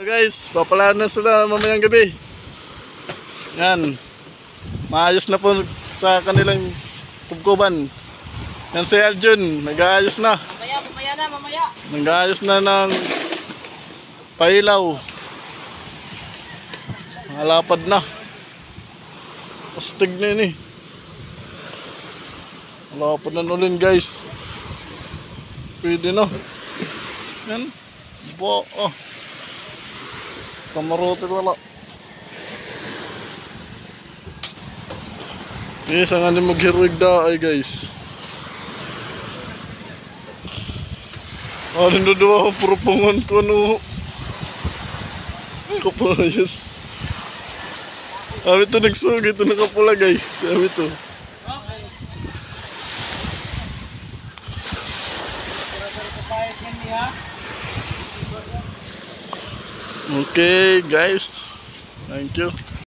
Guys, papalaan na sila mamayang gabi. Yan. Maayos na po sa kanilang kubkuban. Yan si Aljun, nag-aayos na. Mamaya. Nag-aayos na ng pailaw. Malapad na. Astig na yun eh. Malapad na nulin guys. Pwede na. Yan. Bo, oh. Kamarote wala. Yes, ang aning maghiruig da ay guys. Ano doon ako propongan ko no. Kapayos. Abi to nagsugit ito nakapula guys. Abi to. Okay guys. Thank you.